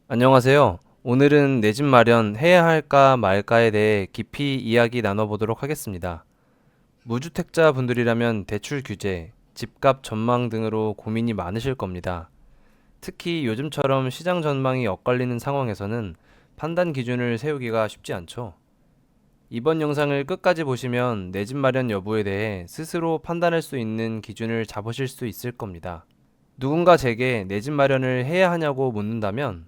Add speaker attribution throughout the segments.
Speaker 1: 안녕하세요. 오늘은 내 집 마련 해야 할까 말까에 대해 깊이 이야기 나눠보도록 하겠습니다. 무주택자 분들이라면 대출 규제, 집값 전망 등으로 고민이 많으실 겁니다. 특히 요즘처럼 시장 전망이 엇갈리는 상황에서는 판단 기준을 세우기가 쉽지 않죠. 이번 영상을 끝까지 보시면 내 집 마련 여부에 대해 스스로 판단할 수 있는 기준을 잡으실 수 있을 겁니다. 누군가 제게 내 집 마련을 해야 하냐고 묻는다면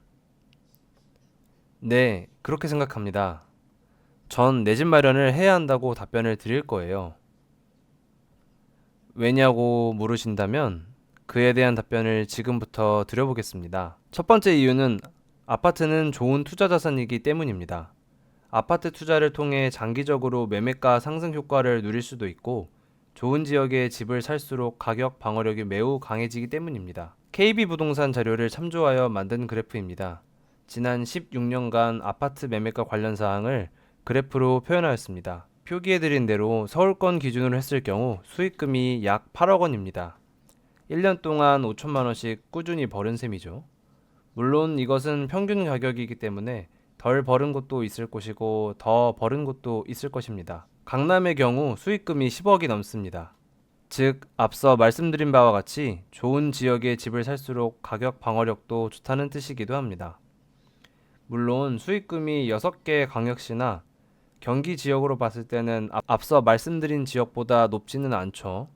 Speaker 1: 네, 그렇게 생각합니다. 전 내 집 마련을 해야 한다고 답변을 드릴 거예요. 왜냐고 물으신다면 그에 대한 답변을 지금부터 드려보겠습니다. 첫 번째 이유는 아파트는 좋은 투자 자산이기 때문입니다. 아파트 투자를 통해 장기적으로 매매가 상승 효과를 누릴 수도 있고 좋은 지역에 집을 살수록 가격 방어력이 매우 강해지기 때문입니다. KB부동산 자료를 참조하여 만든 그래프입니다. 지난 16년간 아파트 매매가 관련 사항을 그래프로 표현하였습니다. 표기해드린 대로 서울권 기준으로 했을 경우 수익금이 약 8억 원입니다. 1년 동안 5천만 원씩 꾸준히 벌은 셈이죠. 물론 이것은 평균 가격이기 때문에 덜 벌은 곳도 있을 것이고 더 벌은 곳도 있을 것입니다. 강남의 경우 수익금이 10억이 넘습니다. 즉, 앞서 말씀드린 바와 같이 좋은 지역의 집을 살수록 가격 방어력도 좋다는 뜻이기도 합니다. 물론 수익금이 6개 광역시나 경기 지역으로 봤을 때는 앞서 말씀드린 지역보다 높지는 않죠.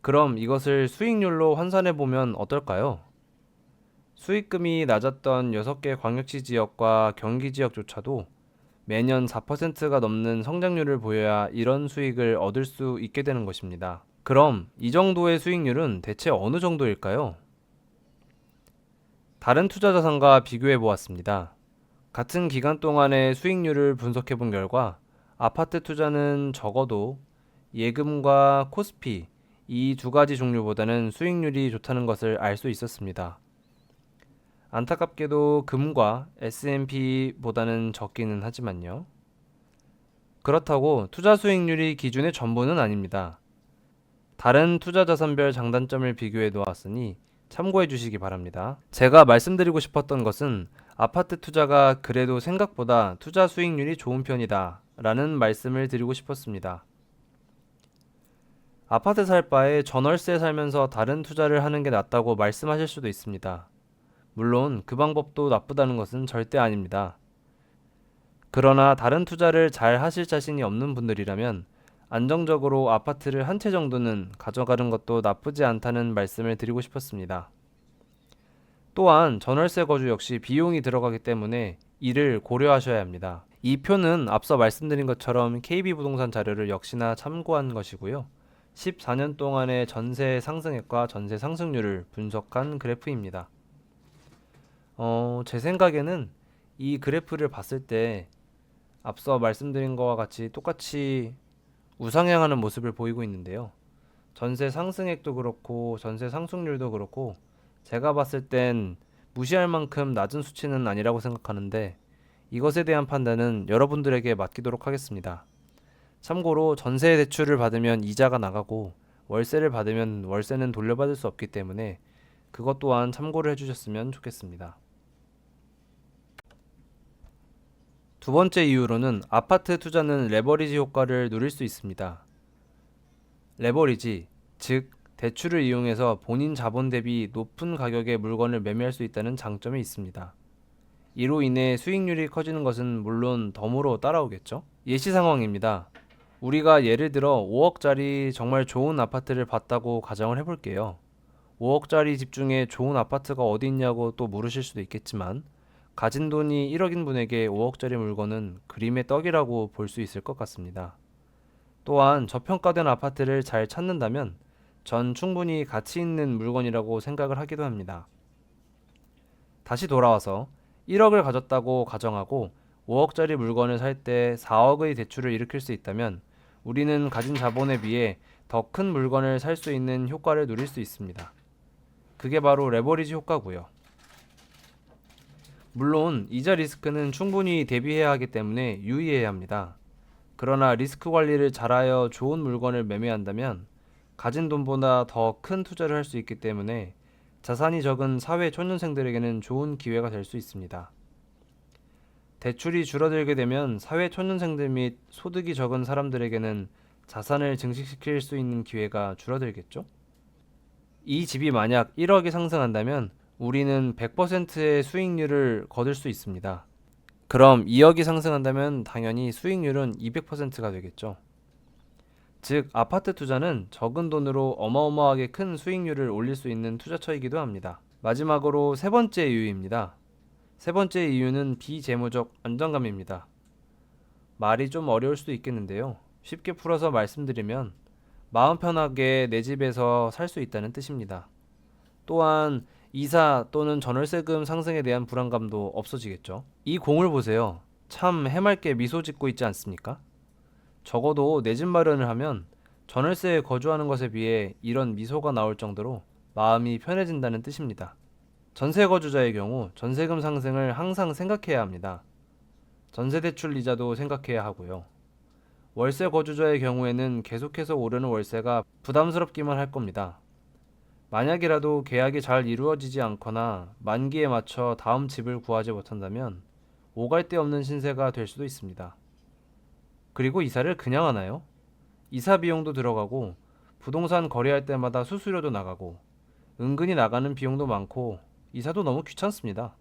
Speaker 1: 그럼 이것을 수익률로 환산해 보면 어떨까요? 수익금이 낮았던 6개 광역시 지역과 경기 지역조차도 매년 4%가 넘는 성장률을 보여야 이런 수익을 얻을 수 있게 되는 것입니다. 그럼 이 정도의 수익률은 대체 어느 정도일까요? 다른 투자 자산과 비교해 보았습니다. 같은 기간 동안의 수익률을 분석해 본 결과 아파트 투자는 적어도 예금과 코스피 이 두 가지 종류보다는 수익률이 좋다는 것을 알 수 있었습니다. 안타깝게도 금과 S&P보다는 적기는 하지만요. 그렇다고 투자 수익률이 기준의 전부는 아닙니다. 다른 투자 자산별 장단점을 비교해 놓았으니 참고해 주시기 바랍니다. 제가 말씀드리고 싶었던 것은 아파트 투자가 그래도 생각보다 투자 수익률이 좋은 편이다 라는 말씀을 드리고 싶었습니다. 아파트 살 바에 전월세 살면서 다른 투자를 하는 게 낫다고 말씀하실 수도 있습니다. 물론 그 방법도 나쁘다는 것은 절대 아닙니다. 그러나 다른 투자를 잘 하실 자신이 없는 분들이라면 안정적으로 아파트를 한 채 정도는 가져가는 것도 나쁘지 않다는 말씀을 드리고 싶었습니다. 또한 전월세 거주 역시 비용이 들어가기 때문에 이를 고려하셔야 합니다. 이 표는 앞서 말씀드린 것처럼 KB부동산 자료를 역시나 참고한 것이고요. 14년 동안의 전세 상승액과 전세 상승률을 분석한 그래프입니다. 제 생각에는 이 그래프를 봤을 때 앞서 말씀드린 것과 같이 똑같이 우상향하는 모습을 보이고 있는데요. 전세 상승액도 그렇고 전세 상승률도 그렇고 제가 봤을 땐 무시할 만큼 낮은 수치는 아니라고 생각하는데 이것에 대한 판단은 여러분들에게 맡기도록 하겠습니다. 참고로 전세 대출을 받으면 이자가 나가고 월세를 받으면 월세는 돌려받을 수 없기 때문에 그것 또한 참고를 해주셨으면 좋겠습니다. 두 번째 이유로는 아파트 투자는 레버리지 효과를 누릴 수 있습니다. 레버리지, 즉 대출을 이용해서 본인 자본 대비 높은 가격의 물건을 매매할 수 있다는 장점이 있습니다. 이로 인해 수익률이 커지는 것은 물론 덤으로 따라오겠죠? 예시 상황입니다. 우리가 예를 들어 5억짜리 정말 좋은 아파트를 봤다고 가정을 해볼게요. 5억짜리 집 중에 좋은 아파트가 어디 있냐고 또 물으실 수도 있겠지만 가진 돈이 1억인 분에게 5억짜리 물건은 그림의 떡이라고 볼 수 있을 것 같습니다. 또한 저평가된 아파트를 잘 찾는다면 전 충분히 가치 있는 물건이라고 생각을 하기도 합니다. 다시 돌아와서 1억을 가졌다고 가정하고 5억짜리 물건을 살 때 4억의 대출을 일으킬 수 있다면 우리는 가진 자본에 비해 더 큰 물건을 살 수 있는 효과를 누릴 수 있습니다. 그게 바로 레버리지 효과고요. 물론 이자 리스크는 충분히 대비해야 하기 때문에 유의해야 합니다. 그러나 리스크 관리를 잘하여 좋은 물건을 매매한다면 가진 돈보다 더 큰 투자를 할 수 있기 때문에 자산이 적은 사회 초년생들에게는 좋은 기회가 될 수 있습니다. 대출이 줄어들게 되면 사회 초년생들 및 소득이 적은 사람들에게는 자산을 증식시킬 수 있는 기회가 줄어들겠죠? 이 집이 만약 1억이 상승한다면 우리는 100%의 수익률을 거둘 수 있습니다. 그럼 2억이 상승한다면 당연히 수익률은 200%가 되겠죠. 즉, 아파트 투자는 적은 돈으로 어마어마하게 큰 수익률을 올릴 수 있는 투자처이기도 합니다. 마지막으로 세 번째 이유입니다. 세 번째 이유는 비재무적 안정감입니다. 말이 좀 어려울 수도 있겠는데요. 쉽게 풀어서 말씀드리면 마음 편하게 내 집에서 살 수 있다는 뜻입니다. 또한 이사 또는 전월세금 상승에 대한 불안감도 없어지겠죠. 이 공을 보세요. 참 해맑게 미소 짓고 있지 않습니까? 적어도 내 집 마련을 하면 전월세에 거주하는 것에 비해 이런 미소가 나올 정도로 마음이 편해진다는 뜻입니다. 전세 거주자의 경우 전세금 상승을 항상 생각해야 합니다. 전세대출 이자도 생각해야 하고요. 월세 거주자의 경우에는 계속해서 오르는 월세가 부담스럽기만 할 겁니다. 만약이라도 계약이 잘 이루어지지 않거나 만기에 맞춰 다음 집을 구하지 못한다면 오갈 데 없는 신세가 될 수도 있습니다. 그리고 이사를 그냥 하나요? 이사 비용도 들어가고 부동산 거래할 때마다 수수료도 나가고 은근히 나가는 비용도 많고 이사도 너무 귀찮습니다.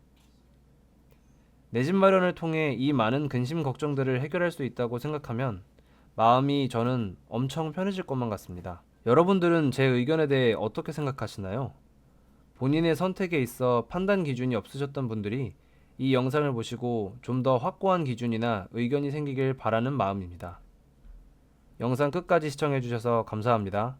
Speaker 1: 내 집 마련을 통해 이 많은 근심 걱정들을 해결할 수 있다고 생각하면 마음이 저는 엄청 편해질 것만 같습니다. 여러분들은 제 의견에 대해 어떻게 생각하시나요? 본인의 선택에 있어 판단 기준이 없으셨던 분들이 이 영상을 보시고 좀 더 확고한 기준이나 의견이 생기길 바라는 마음입니다. 영상 끝까지 시청해주셔서 감사합니다.